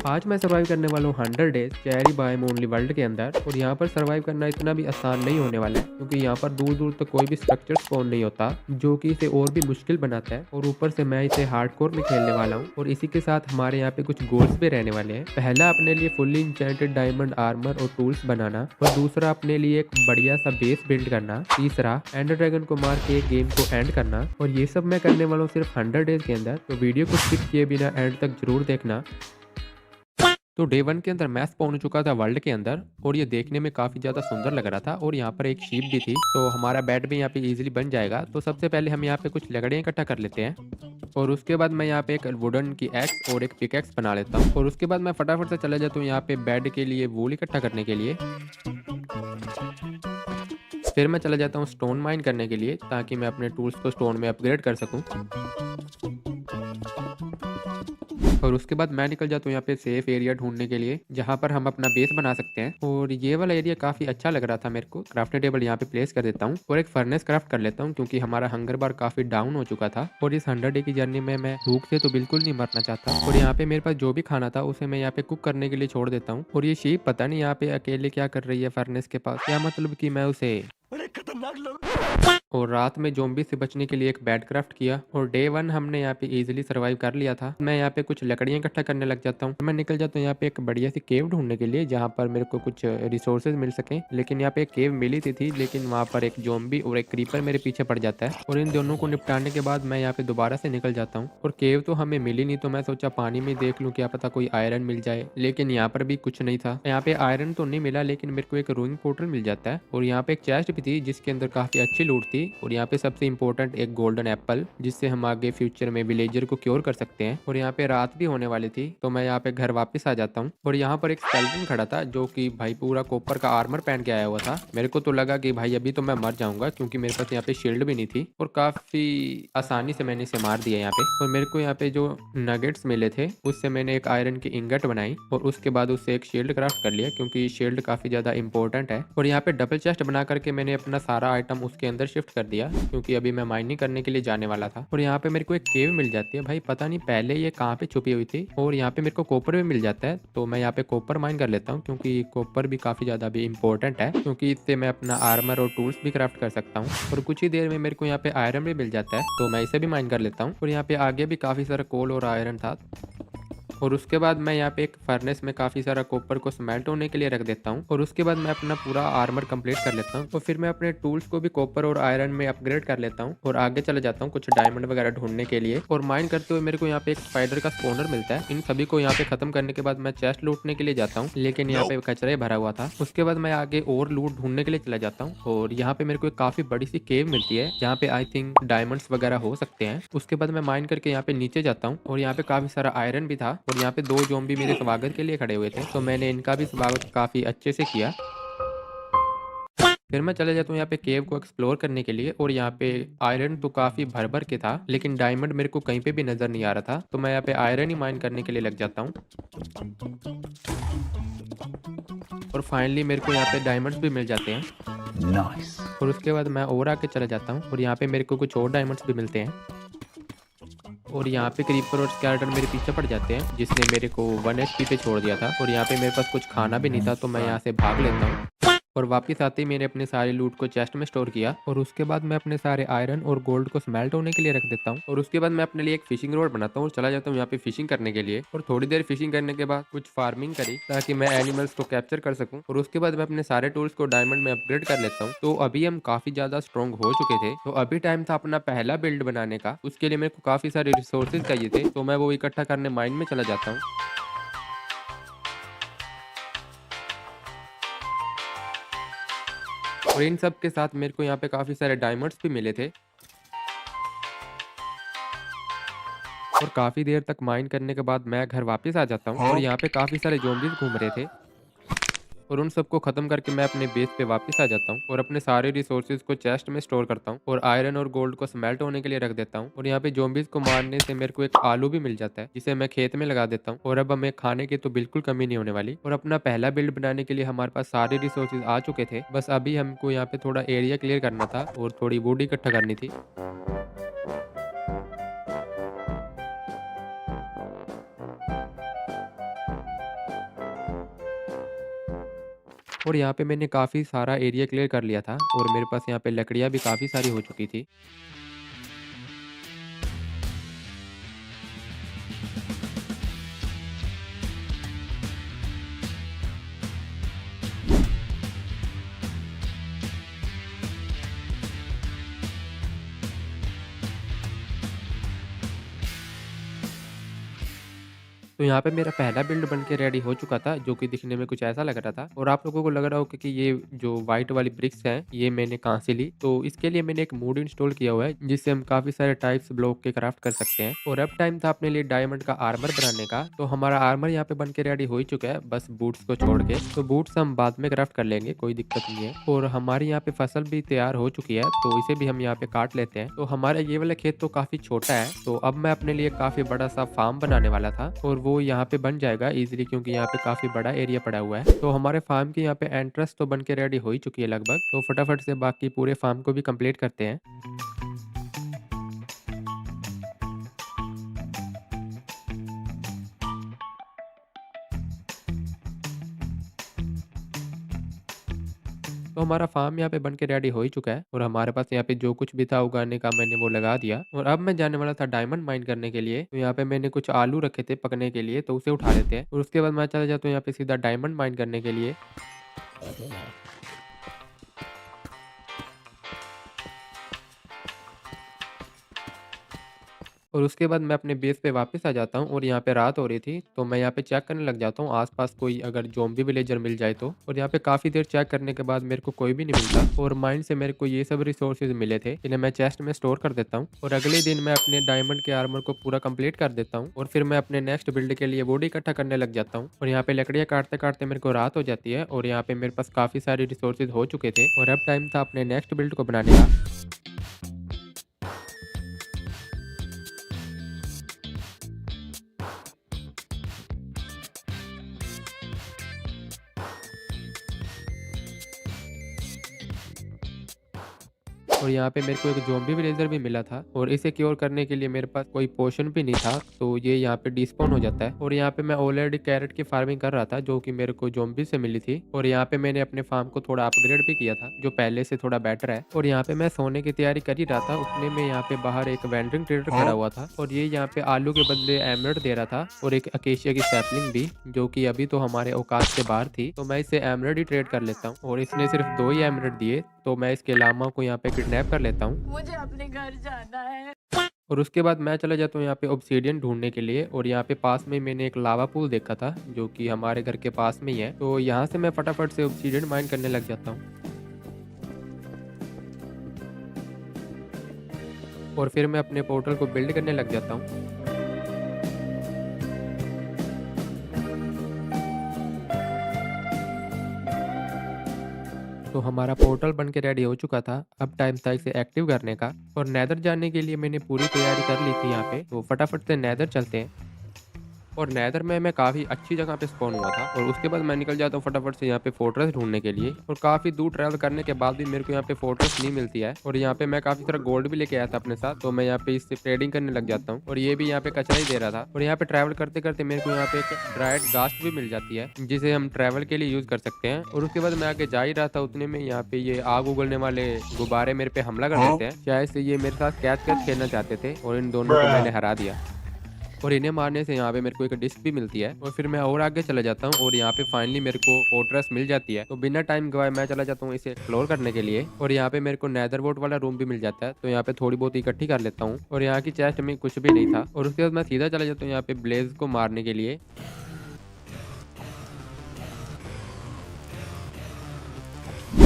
आज मैं सर्वाइव करने वाला हूँ 100 days cherry biome only world के अंदर। और यहाँ पर सर्वाइव करना इतना भी आसान नहीं होने वाला है, क्योंकि यहाँ पर दूर दूर तक कोई भी स्ट्रक्चर स्पॉन नहीं होता, जो कि इसे और भी मुश्किल बनाता है। और ऊपर से मैं इसे हार्डकोर में खेलने वाला हूँ, और इसी के साथ हमारे यहाँ पे कुछ गोल्स भी रहने वाले हैं। पहला अपने लिए फुल्ली इंचेंटेड डायमंड आर्मर और टूल्स बनाना, और दूसरा अपने लिए एक बढ़िया सा बेस बिल्ड करना, तीसरा एंडर ड्रैगन को मार के गेम को एंड करना। और ये सब मैं करने वाला हूँ सिर्फ 100 डेज के अंदर। तो वीडियो को स्किप किए बिना एंड तक जरूर देखना। तो डे 1 के अंदर मैं पहुंच चुका था वर्ल्ड के अंदर, और ये देखने में काफ़ी ज़्यादा सुंदर लग रहा था। और यहाँ पर एक शीप भी थी, तो हमारा बेड भी यहाँ पे इजीली बन जाएगा। तो सबसे पहले हम यहाँ पे कुछ लकड़ियाँ इकट्ठा कर लेते हैं, और उसके बाद मैं यहाँ पे एक वुडन की एक्स और एक पिकैक्स बना लेता हूँ। और उसके बाद मैं फटाफट से चला जाता हूँ यहाँ पे बेड के लिए वूल इकट्ठा करने के लिए। फिर मैं चला जाता हूँ स्टोन माइन करने के लिए, ताकि मैं अपने टूल्स को स्टोन में अपग्रेड कर सकूँ। और उसके बाद मैं निकल जाता हूँ यहाँ पे सेफ एरिया ढूंढने के लिए, जहाँ पर हम अपना बेस बना सकते हैं। और ये वाला एरिया काफी अच्छा लग रहा था मेरे को। क्राफ्टिंग टेबल यहाँ पे प्लेस कर देता हूँ, और एक फर्नेस क्राफ्ट कर लेता हूँ, क्योंकि हमारा हंगर बार काफी डाउन हो चुका था। और इस 100 डे की जर्नी में मैं भूख से तो बिल्कुल नहीं मरना चाहता। और यहाँ पे मेरे पास जो भी खाना था उसे मैं यहाँ पे कुक करने के लिए छोड़ देता हूँ। और ये शीप पता नहीं यहाँ पे अकेले क्या कर रही है फर्नेस के पास, क्या मतलब कि मैं उसे और रात में ज़ोंबी से बचने के लिए एक बेड क्राफ्ट किया। और डे 1 हमने यहाँ पे इजीली सर्वाइव कर लिया था। मैं यहाँ पे कुछ लकड़ियाँ इकट्ठा करने लग जाता हूँ। मैं निकल जाता हूँ यहाँ पे एक बढ़िया सी केव ढूंढने के लिए, जहाँ पर मेरे को कुछ रिसोर्सेज मिल सके। लेकिन यहाँ पे एक केव मिली थी, लेकिन वहाँ पर एक ज़ोंबी और एक क्रीपर मेरे पीछे पड़ जाता है। और इन दोनों को निपटाने के बाद मैं यहाँ पे दोबारा से निकल जाता हूँ। और केव तो हमें मिली नहीं, तो मैं सोचा पानी में देख लूँ, क्या पता कोई आयरन मिल जाए। लेकिन यहाँ पर भी कुछ नहीं था। यहाँ पे आयरन तो नहीं मिला, लेकिन मेरे को एक रूइंग पोर्टल मिल जाता है। और यहाँ पे एक चेस्ट भी थी, जिसके अंदर काफी अच्छी लूट थी। और यहाँ पे सबसे इंपॉर्टेंट एक गोल्डन एप्पल, जिससे हम आगे फ्यूचर में विलेजर को क्योर कर सकते हैं। और यहाँ पे रात भी होने वाली थी, तो मैं यहाँ पे घर वापस आ जाता हूँ। और यहाँ पर एक स्केलेटन खड़ा था, जो कि भाई पूरा कॉपर का आर्मर पहन के आया हुआ था। मेरे को तो लगा कि भाई अभी तो मैं मर जाऊंगा, क्योंकि मेरे पास यहाँ पे शील्ड भी नहीं थी। और काफी आसानी से मैंने इसे मार दिया यहाँ पे। और मेरे को यहाँ पे जो नगेट्स मिले थे, उससे मैंने एक आयरन की इंगट बनाई, और उसके बाद उससे एक शील्ड क्राफ्ट कर लिया, क्योंकि शील्ड काफी ज्यादा इंपॉर्टेंट है। और यहाँ पे डबल चेस्ट बना करके मैंने अपना सारा आइटम उसके अंदर शिफ्ट कर दिया, क्योंकि अभी मैं माइनिंग करने के लिए जाने वाला था। और यहाँ पे मेरे को एक केव मिल जाती है। भाई पता नहीं पहले ये कहाँ पे छुपी हुई थी। और यहाँ पे मेरे को कॉपर भी मिल जाता है, तो मैं यहाँ पे कॉपर माइन कर लेता हूँ, क्योंकि कॉपर भी काफी ज्यादा भी इंपॉर्टेंट है, क्योंकि इससे मैं अपना आर्मर और टूल्स भी क्राफ्ट कर सकता हूँ। और कुछ ही देर में मेरे को यहाँ पे आयरन भी मिल जाता है, तो मैं इसे भी माइन कर लेता हूँ। और यहाँ पे आगे भी काफी सारा कोल और आयरन था। और उसके बाद मैं यहाँ पे एक फर्नेस में काफ़ी सारा कॉपर को स्मेल्ट होने के लिए रख देता हूँ। और उसके बाद मैं अपना पूरा आर्मर कंप्लीट कर लेता हूँ। और फिर मैं अपने टूल्स को भी कॉपर और आयरन में अपग्रेड कर लेता हूँ, और आगे चले जाता हूँ कुछ डायमंड वगैरह ढूंढने के लिए। और माइन करते हुए मेरे को यहाँ पे एक स्पाइडर का स्पॉनर मिलता है। इन सभी को यहाँ पे खत्म करने के बाद मैं चेस्ट लूटने के लिए जाता हूँ, लेकिन यहाँ पे कचरा भरा हुआ था। उसके बाद मैं आगे और लूट ढूंढने के लिए चला जाता हूँ। और यहाँ पे मेरे को एक काफ़ी बड़ी सी केव मिलती है, जहाँ पे आई थिंक डायमंड्स वगैरह हो सकते हैं। उसके बाद मैं माइन करके यहाँ पे नीचे जाता हूँ, और यहाँ पे काफ़ी सारा आयरन भी था। और यहाँ पे दो ज़ॉम्बी मेरे स्वागत के लिए खड़े हुए थे, तो मैंने इनका भी स्वागत काफ़ी अच्छे से किया। फिर मैं चले जाता हूँ यहाँ पे केव को एक्सप्लोर करने के लिए। और यहाँ पे आयरन तो काफ़ी भर भर के था, लेकिन डायमंड मेरे को कहीं पे भी नज़र नहीं आ रहा था, तो मैं यहाँ पे आयरन ही माइन करने के लिए लग जाता हूँ। और फाइनली मेरे को यहाँ पे डायमंड्स भी मिल जाते हैं। नाइस। और उसके बाद मैं और आके चला जाता हूँ, और यहाँ पे मेरे को कुछ और डायमंड्स भी मिलते हैं। और यहाँ पे क्रीपर और स्केलेटन मेरे पीछे पड़ जाते हैं, जिसने मेरे को 1 HP पे छोड़ दिया था। और यहाँ पे मेरे पास कुछ खाना भी नहीं था, तो मैं यहाँ से भाग लेता हूँ। और वापस आते ही मैंने अपने सारे लूट को चेस्ट में स्टोर किया। और उसके बाद मैं अपने सारे आयरन और गोल्ड को स्मेल्ट होने के लिए रख देता हूँ। और उसके बाद मैं अपने लिए एक फिशिंग रोड बनाता हूँ, और चला जाता हूँ यहाँ पे फिशिंग करने के लिए। और थोड़ी देर फिशिंग करने के बाद कुछ फार्मिंग करी, ताकि मैं एनिमल्स को कैप्चर कर सकूँ। और उसके बाद मैं अपने सारे टूल्स को डायमंड में अपग्रेड कर लेता हूँ। तो अभी हम काफी ज्यादा स्ट्रॉन्ग हो चुके थे। तो अभी टाइम था अपना पहला बिल्ड बनाने का। उसके लिए मेरे को काफी सारे रिसोर्सेज चाहिए थे, तो मैं वो इकट्ठा करने माइन में चला जाता हूँ। और इन सब के साथ मेरे को यहाँ पे काफ़ी सारे डायमंड्स भी मिले थे। और काफ़ी देर तक माइन करने के बाद मैं घर वापस आ जाता हूँ। और यहाँ पे काफ़ी सारे ज़ॉम्बीज़ घूम रहे थे, और उन सबको ख़त्म करके मैं अपने बेस पे वापस आ जाता हूँ। और अपने सारे रिसोर्सेज को चेस्ट में स्टोर करता हूँ, और आयरन और गोल्ड को स्मेल्ट होने के लिए रख देता हूँ। और यहाँ पे ज़ॉम्बीज़ को मारने से मेरे को एक आलू भी मिल जाता है, जिसे मैं खेत में लगा देता हूँ। और अब हमें खाने की तो बिल्कुल कमी नहीं होने वाली। और अपना पहला बिल्ड बनाने के लिए हमारे पास सारे रिसोर्सेज आ चुके थे। बस अभी हमको यहाँ पे थोड़ा एरिया क्लियर करना था, और थोड़ी वुड इकट्ठा करनी थी। और यहाँ पे मैंने काफ़ी सारा एरिया क्लियर कर लिया था और मेरे पास यहाँ पे लकड़ियाँ भी काफ़ी सारी हो चुकी थी। तो यहाँ पे मेरा पहला बिल्ड बन के रेडी हो चुका था, जो कि दिखने में कुछ ऐसा लग रहा था और आप लोगों को लग रहा होगा कि ये जो व्हाइट वाली ब्रिक्स हैं, ये मैंने कहाँ से ली। तो इसके लिए मैंने एक मोड इंस्टॉल किया हुआ है, जिससे हम काफ़ी सारे टाइप्स ब्लॉक के क्राफ्ट कर सकते हैं। और अब टाइम था अपने लिए डायमंड का आर्मर बनाने का। तो हमारा आर्मर यहाँ पे बन के रेडी हो ही चुका है, बस बूट्स को छोड़ के। तो बूट्स हम बाद में क्राफ्ट कर लेंगे, कोई दिक्कत नहीं है। और हमारी यहाँ पे फसल भी तैयार हो चुकी है, तो इसे भी हम यहाँ पे काट लेते हैं। तो हमारा ये वाला खेत तो काफ़ी छोटा है, तो अब मैं अपने लिए काफ़ी बड़ा सा फार्म बनाने वाला था और वो यहाँ पे बन जाएगा इजीली, क्योंकि यहाँ पे काफ़ी बड़ा एरिया पड़ा हुआ है। तो हमारे फार्म की यहाँ पे एंट्रेंस तो बन के रेडी हो ही चुकी है लगभग। तो फटाफट से बाकी पूरे फार्म को भी कंप्लीट करते हैं। तो हमारा फार्म यहाँ पे बन के रेडी हो ही चुका है और हमारे पास यहाँ पे जो कुछ भी था उगाने का मैंने वो लगा दिया। और अब मैं जाने वाला था डायमंड माइन करने के लिए। तो यहाँ पे मैंने कुछ आलू रखे थे पकने के लिए, तो उसे उठा लेते हैं और उसके बाद मैं चला जाता हूँ यहाँ पे सीधा डायमंड माइन करने के लिए। और उसके बाद मैं अपने बेस पे वापस आ जाता हूँ और यहाँ पे रात हो रही थी, तो मैं यहाँ पे चेक करने लग जाता हूँ आसपास कोई अगर ज़ॉम्बी विलेजर मिल जाए तो। और यहाँ पे काफ़ी देर चेक करने के बाद मेरे को कोई भी नहीं मिलता और माइन से मेरे को ये सब रिसोर्सेज मिले थे, इन्हें मैं चेस्ट में स्टोर कर देता हूँ। और अगले दिन मैं अपने डायमंड के आर्मर को पूरा कंप्लीट कर देता हूँ और फिर मैं अपने नेक्स्ट बिल्ड के लिए वुड इकट्ठा करने लग जाता हूँ। और यहाँ पे लकड़ियाँ काटते काटते मेरे को रात हो जाती है और यहाँ पे मेरे पास काफ़ी सारी रिसोर्सेज हो चुके थे और अब टाइम था अपने नेक्स्ट बिल्ड को बनाने का। और यहाँ पे मेरे को एक ज़ॉम्बी विलेजर भी मिला था और इसे क्योर करने के लिए मेरे पास कोई पोशन भी नहीं था, तो ये यहाँ पे डिस्पॉन हो जाता है। और यहाँ पे मैं ऑलरेडी कैरेट की फार्मिंग कर रहा था, जो कि मेरे को ज़ॉम्बी से मिली थी। और यहाँ पे मैंने अपने फार्म को थोड़ा अपग्रेड भी किया था, जो पहले से थोड़ा बेटर है। और यहाँ पे मैं सोने की तैयारी कर ही रहा था, उतने में यहाँ पे बाहर एक वेंडरिंग ट्रेडर खड़ा हुआ था और ये यहाँ पे आलू के बदले एमरल्ड दे रहा था और एक अकेशिया की सैपलिंग भी, जो कि अभी तो हमारे औकात से बाहर थी। तो मैं इसे एमरल्ड ही ट्रेड कर लेता हूँ और इसने सिर्फ 2 ही एमरल्ड दिए, तो मैं इसके लामा को यहाँ पे किडनैप कर लेता हूँ। मुझे अपने घर जाना है। और उसके बाद मैं चला जाता हूँ यहाँ पे ऑब्सीडियन ढूंढने के लिए। और यहाँ पे पास में मैंने एक लावा पूल देखा था, जो कि हमारे घर के पास में ही है। तो यहाँ से मैं फटाफट से ऑब्सीडियन माइन करने लग जाता हूँ और फिर मैं अपने पोर्टल को बिल्ड करने लग जाता हूँ। तो हमारा पोर्टल बन के रेडी हो चुका था, अब टाइम था इसे एक्टिव करने का। और नेदर जाने के लिए मैंने पूरी तैयारी कर ली थी यहाँ पे, तो फटाफट से नेदर चलते हैं। और नेदर में मैं काफ़ी अच्छी जगह पे स्पॉन हुआ था और उसके बाद मैं निकल जाता हूँ फटाफट से यहाँ पे फोर्ट्रेस ढूंढने के लिए। और काफ़ी दूर ट्रैवल करने के बाद भी मेरे को यहाँ पे फोर्ट्रेस नहीं मिलती है। और यहाँ पे मैं काफ़ी सारा गोल्ड भी लेके आया था अपने साथ, तो मैं यहाँ पे इससे ट्रेडिंग करने लग जाता हूँ। और ये भी यहाँ पे कचरा ही दे रहा था। और यहाँ पे ट्रैवल करते करते मेरे को यहाँ पे एक ड्राइड घास भी मिल जाती है, जिसे हम ट्रैवल के लिए यूज़ कर सकते हैं। और उसके बाद मैं आगे जा ही रहा था, उतने में यहाँ पे ये आग उगलने वाले गुब्बारे मेरे पे हमला कर देते हैं। शायद से ये मेरे साथ कैच कैच खेलना चाहते थे और इन दोनों को मैंने हरा दिया। और इन्हें मारने से यहाँ पे मेरे को एक डिस्क भी मिलती है। और फिर मैं और आगे चला जाता हूँ और यहाँ पे फाइनली मेरे को फोर्ट्रेस मिल जाती है। तो बिना टाइम गवाए मैं चला जाता हूँ इसे एक्सप्लोर करने के लिए। और यहाँ पे मेरे को नेदरवोर्ड वाला रूम भी मिल जाता है, तो यहाँ पे थोड़ी बहुत इकट्ठी कर लेता हूँ। और यहाँ की चेस्ट में कुछ भी नहीं था। और उसके बाद मैं सीधा चला जाता हूँ यहाँ पे ब्लेज को मारने के लिए।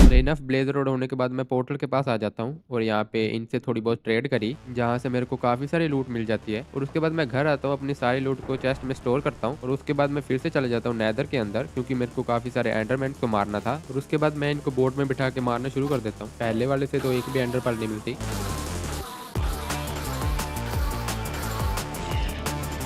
और इनफ ब्लेज रोड होने के बाद मैं पोर्टल के पास आ जाता हूँ और यहाँ पे इनसे थोड़ी बहुत ट्रेड करी, जहाँ से मेरे को काफ़ी सारी लूट मिल जाती है। और उसके बाद मैं घर आता हूँ, अपनी सारी लूट को चेस्ट में स्टोर करता हूँ। और उसके बाद मैं फिर से चला जाता हूँ नेदर के अंदर, क्योंकि मेरे को काफ़ी सारे एंडरमैन को मारना था। और उसके बाद मैं इनको बोट में बिठा के मारना शुरू कर देता हूँ। पहले वाले से तो एक भी एंडर पर्ल नहीं मिलती।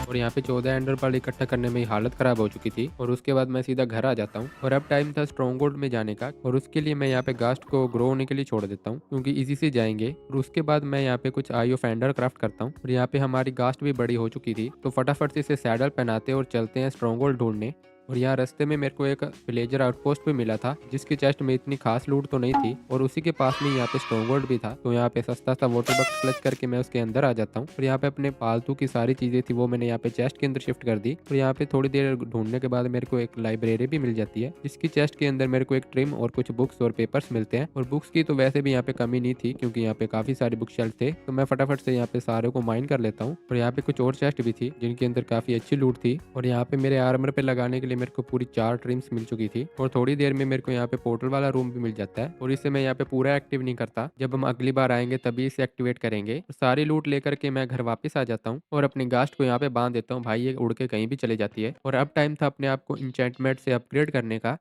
और यहाँ पे 14 एंडर पर्ल इकट्ठा करने में ही हालत खराब हो चुकी थी। और उसके बाद मैं सीधा घर आ जाता हूँ और अब टाइम था स्ट्रॉन्गहोल्ड में जाने का। और उसके लिए मैं यहाँ पे घास्ट को ग्रो होने के लिए छोड़ देता हूँ, क्योंकि इजी से जाएंगे। और उसके बाद मैं यहाँ पे कुछ आई ऑफ एंडर क्राफ्ट करता हूँ। और यहाँ पे हमारी घास्ट भी बड़ी हो चुकी थी, तो फटाफट से इसे सैडल पहनाते और चलते हैं स्ट्रॉन्गहोल्ड ढूंढने। और यहाँ रास्ते में मेरे को एक विलेजर आउटपोस्ट भी मिला था, जिसकी चेस्ट में इतनी खास लूट तो नहीं थी और उसी के पास में यहाँ पे स्ट्रॉन्गहोल्ड भी था। तो यहाँ पे सस्ता सा वाटर बकेट क्लच करके मैं उसके अंदर आ जाता हूँ और यहाँ पे अपने पालतू की सारी चीजें थी वो मैंने यहाँ पे चेस्ट के अंदर शिफ्ट कर दी। और यहाँ पे थोड़ी देर ढूंढने के बाद मेरे को एक लाइब्रेरी भी मिल जाती है, जिसकी चेस्ट के अंदर मेरे को एक ट्रिम और कुछ बुक्स और पेपर्स मिलते हैं। और बुक्स की तो वैसे भी यहाँ पे कमी नहीं थी, क्योंकि यहाँ पे काफी सारे बुक शेल्फ थे। तो मैं फटाफट से यहाँ पे सारे को माइन कर लेता हूँ। और यहाँ पे कुछ और चेस्ट भी थी जिनके अंदर काफी अच्छी लूट थी। और यहाँ पे मेरे आर्मर पे लगाने के लिए मेरे को पूरी 4 ट्रिम्स मिल चुकी थी। और थोड़ी देर में मेरे को यहाँ पे पोर्टल वाला रूम भी मिल जाता है, और इसे मैं यहाँ पे पूरा एक्टिव नहीं करता, जब हम अगली बार आएंगे तभी इसे एक्टिवेट करेंगे। और सारी लूट लेकर के मैं घर वापस आ जाता हूँ और अपनी गास्ट को यहाँ पे बांध देता हूँ। भाई ये उड़ के कहीं भी चले जाती है। और अब टाइम था अपने आप को इंचेंटमेंट से अपग्रेड करने का।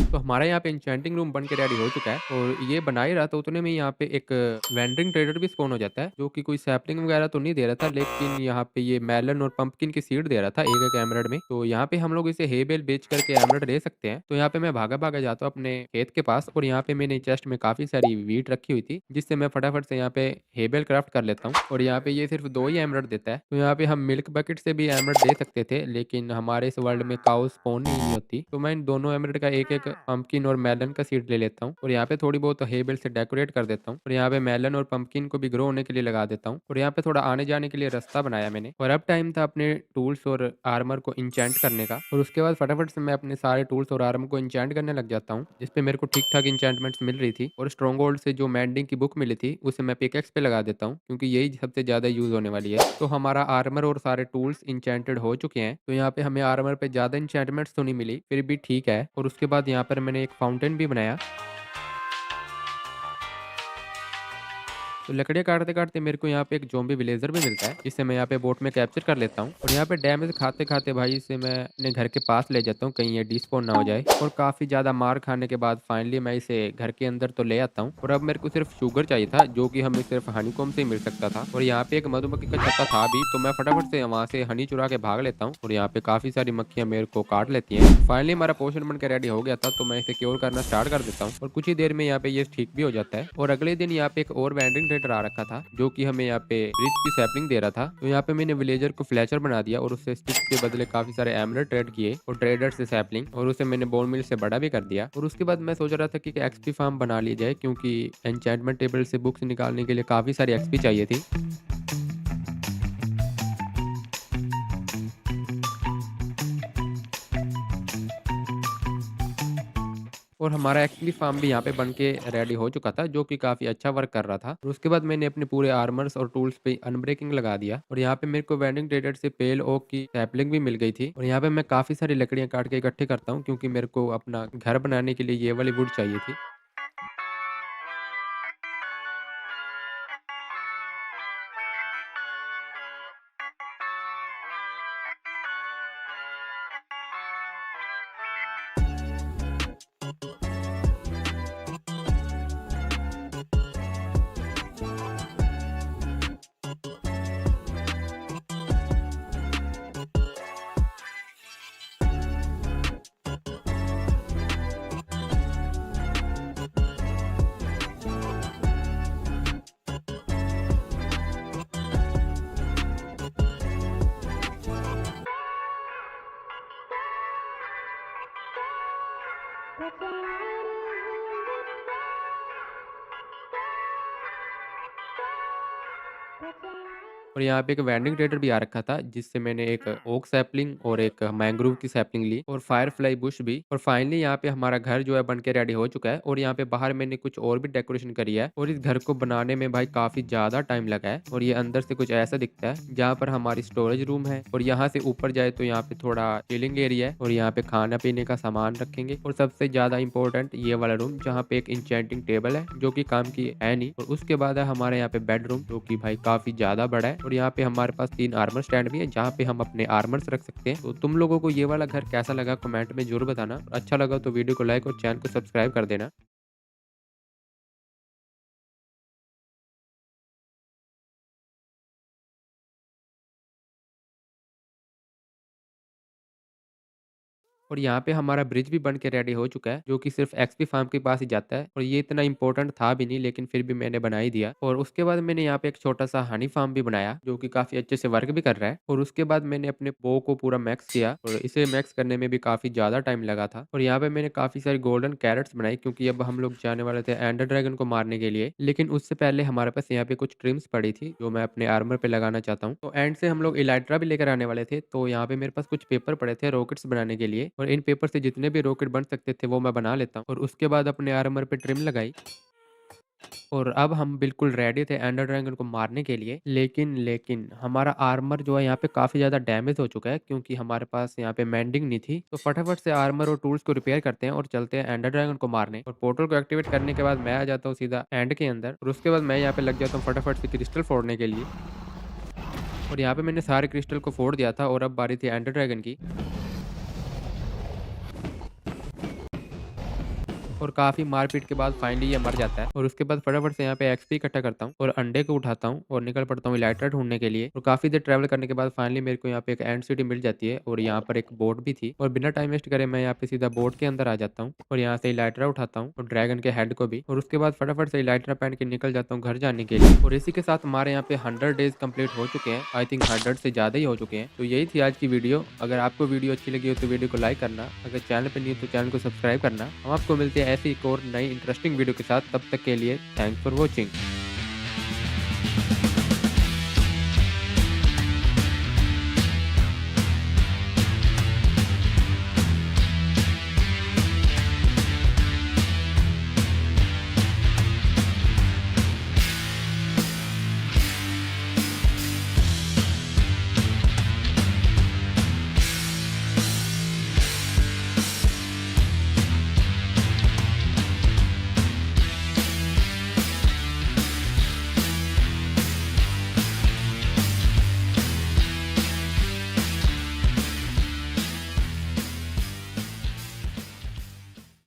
तो हमारा यहाँ पे इंचेंटिंग रूम बन के रेडी हो चुका है। और ये बना ही रहा था उतने में यहाँ पे एक वेंडरिंग ट्रेडर भी स्पॉन हो जाता है, जो कि कोई सैपलिंग वगैरह तो नहीं दे रहा था, लेकिन यहाँ पे ये मेलन और पंपकिन की सीड दे रहा था एक एक एमरल्ड में। तो यहाँ पे हम लोग इसे हे बेल बेच करके एमरल्ड ले सकते हैं। तो यहाँ पे मैं भागा भागा जाता हूँ अपने खेत के पास, और यहाँ पे मैंने चेस्ट में काफी सारी वीट रखी हुई थी, जिससे मैं फटाफट से यहाँ पे हेबेल क्राफ्ट कर लेता हूँ। और यहाँ पे ये सिर्फ 2 ही एमरल्ड देता है। तो यहाँ पे हम मिल्क बकेट से भी एमरल्ड दे सकते थे, लेकिन हमारे इस वर्ल्ड में काउ स्पॉन ही नहीं होती। तो मैं इन दोनों एमरल्ड का एक एक पंपकिन और मेलन का सीड ले लेता हूँ, और यहाँ पे थोड़ी बहुत हेबेल से डेकोरेट कर देता हूँ। और यहाँ पे मेलन और पंपकिन को भी ग्रो होने के लिए लगा देता हूँ। और यहाँ पे थोड़ा आने जाने के लिए रास्ता बनाया मैंने। और अब टाइम था अपने टूल्स और आर्मर को इंचेंट करने का। और उसके बाद फटाफट से मैं अपने सारे टूल्स और आर्मर को इंचेंट करने लग जाता हूँ, जिसपे मेरे को ठीक ठाक इंचेंटमेंट्स मिल रही थी। और स्ट्रॉन्ग होल्ड से जो मैंडिंग की बुक मिली थी उसे मैं पिकेक्स पे लगा देता हूँ, क्योंकि यही सबसे ज्यादा यूज होने वाली है। तो हमारा आर्मर और सारे टूल्स इंचेंटेड हो चुके हैं। तो यहाँ पे हमें आर्मर पे ज्यादा इंचेंटमेंट्स तो नहीं मिली, फिर भी ठीक है। और उसके बाद यहाँ पर मैंने एक फाउंटेन भी बनाया। तो लकड़ियाँ काटते काटते मेरे को यहाँ पे एक ज़ॉम्बी विलेजर भी मिलता है, जिसे मैं यहाँ पे बोट में कैप्चर कर लेता हूँ। और यहाँ पे डैमेज खाते खाते भाई इसे मैं अपने घर के पास ले जाता हूँ, कहीं ये डिस्पॉन ना हो जाए। और काफी ज्यादा मार खाने के बाद फाइनली मैं इसे घर के अंदर तो ले आता हूँ। और अब मेरे को सिर्फ शुगर चाहिए था, जो कि हमें सिर्फ हनीकॉम्ब से ही मिल सकता था। और यहाँ पे एक मधुमक्खी का छत्ता था भी, तो मैं फटाफट से वहाँ से हनी चुरा के भाग लेता हूँ। और यहाँ पे काफी सारी मक्खियाँ मेरे को काट लेती हैं। फाइनली हमारा पोशन बन के रेडी हो गया था, तो मैं इसे क्योर करना स्टार्ट कर देता हूँ, और कुछ ही देर में यहाँ पे ये ठीक भी हो जाता है। और अगले दिन यहाँ पे एक और वेंडिंग ट्रेडर आ रखा था, जो कि हमें यहाँ पे रिच की सैपलिंग दे रहा था। तो यहाँ पे मैंने विलेजर को फ्लैचर बना दिया, और उससे स्टिक्स के बदले काफी सारे एमरल्ड ट्रेड किए, और ट्रेडर से सैपलिंग, और उसे मैंने बोन मिल से बड़ा भी कर दिया। और उसके बाद मैं सोच रहा था कि एक्सपी फार्म बना ली जाए, क्योंकि एन्चेंटमेंट टेबल से बुक्स निकालने के लिए काफी सारी एक्सपी चाहिए थी। और हमारा एक्चुअली फार्म भी यहाँ पे बन के रेडी हो चुका था, जो कि काफी अच्छा वर्क कर रहा था। और उसके बाद मैंने अपने पूरे आर्मर्स और टूल्स पे अनब्रेकिंग लगा दिया। और यहाँ पे मेरे को वेंडिंग ट्रेडर से पेल ओक की सैपलिंग भी मिल गई थी। और यहाँ पे मैं काफी सारी लकड़ियां काट के इकट्ठे करता हूँ, क्योंकि मेरे को अपना घर बनाने के लिए ये वाली वुड चाहिए थी। और यहाँ पे एक वेंडिंग ट्रेडर भी आ रखा था, जिससे मैंने एक ओक सैपलिंग और एक मैंग्रोव की सैपलिंग ली, और फायरफ्लाई बुश भी। और फाइनली यहाँ पे हमारा घर जो है बन के रेडी हो चुका है। और यहाँ पे बाहर मैंने कुछ और भी डेकोरेशन करी है, और इस घर को बनाने में भाई काफी ज्यादा टाइम लगा है। और ये अंदर से कुछ ऐसा दिखता है, जहाँ पर हमारी स्टोरेज रूम है। और यहाँ से ऊपर जाए तो यहाँ पे थोड़ा चिलिंग एरिया है, और यहाँ पे खाना पीने का सामान रखेंगे। और सबसे ज्यादा इंपॉर्टेंट ये वाला रूम, जहाँ पे एक इंचेंटिंग टेबल है, जो कि काम की है नहीं। और उसके बाद है हमारे यहाँ पे बेडरूम, जो कि भाई काफी ज्यादा बड़ा है। और यहाँ पे हमारे पास 3 आर्मर स्टैंड भी है, जहाँ पे हम अपने आर्मर्स रख सकते हैं। तो तुम लोगों को ये वाला घर कैसा लगा कमेंट में जरूर बताना। अच्छा लगा तो वीडियो को लाइक और चैनल को सब्सक्राइब कर देना। और यहाँ पे हमारा ब्रिज भी बन के रेडी हो चुका है, जो कि सिर्फ एक्सपी फार्म के पास ही जाता है और ये इतना इंपॉर्टेंट था भी नहीं, लेकिन फिर भी मैंने बना ही दिया। और उसके बाद मैंने यहाँ पे एक छोटा सा हनी फार्म भी बनाया, जो कि काफी अच्छे से वर्क भी कर रहा है। और उसके बाद मैंने अपने बो को पूरा मैक्स किया और इसे मैक्स करने में भी काफी ज्यादा टाइम लगा था। और यहाँ पे मैंने काफी सारी गोल्डन कैरेट्स बनाई, क्योंकि अब हम लोग जाने वाले थे एंडर ड्रैगन को मारने के लिए। लेकिन उससे पहले हमारे पास यहाँ पे कुछ ट्रिम्स पड़ी थी, जो मैं अपने आर्मर पे लगाना चाहता हूँ। तो एंड से हम लोग इलाइट्रा भी लेकर आने वाले थे, तो यहाँ पे मेरे पास कुछ पेपर पड़े थे रॉकेट्स बनाने के लिए, और इन पेपर से जितने भी रॉकेट बन सकते थे वो मैं बना लेता हूँ। और उसके बाद अपने आर्मर पे ट्रिम लगाई और अब हम बिल्कुल रेडी थे एंडर ड्रैगन को मारने के लिए। लेकिन हमारा आर्मर जो है यहाँ पे काफ़ी ज़्यादा डैमेज हो चुका है, क्योंकि हमारे पास यहाँ पे मेंडिंग नहीं थी। तो फटाफट से आर्मर और टूल्स को रिपेयर करते हैं और चलते हैं एंडर ड्रैगन को मारने। और पोर्टल को एक्टिवेट करने के बाद मैं आ जाता हूँ सीधा एंड के अंदर, और उसके बाद मैं यहाँ पे लग जाता हूँ फटाफट से क्रिस्टल फोड़ने के लिए। और यहाँ पे मैंने सारे क्रिस्टल को फोड़ दिया था और अब बारी थी एंडर ड्रैगन की। और काफ़ी मारपीट के बाद फाइनली ये मर जाता है। और उसके बाद फटाफट से यहाँ पे एक्सपी इकट्ठा करता हूँ और अंडे को उठाता हूँ और निकल पड़ता हूँ इलाइट्रा ढूंढने के लिए। और काफ़ी देर ट्रैवल करने के बाद फाइनली मेरे को यहाँ पे एक एंड सिटी मिल जाती है और यहाँ पर एक बोट भी थी। और बिना टाइम वेस्ट करे मैं यहाँ पे सीधा बोट के अंदर आ जाता हूँ और यहाँ से इलाइट्रा उठाता हूँ और ड्रैगन के हेड को भी। और उसके बाद फटाफट से इलाइट्रा पहन के निकल जाता हूँ घर जाने के लिए। और इसी के साथ हमारे यहाँ पे 100 डेज कंप्लीट हो चुके हैं। आई थिंक 100 से ज़्यादा ही हो चुके हैं। तो यही थी आज की वीडियो। अगर आपको वीडियो अच्छी लगी हो तो वीडियो को लाइक करना, अगर चैनल पर नहीं हो तो चैनल को सब्सक्राइब करना। हम आपको मिलते हैं ऐसी एक और नई इंटरेस्टिंग वीडियो के साथ। तब तक के लिए थैंक्स फॉर वॉचिंग।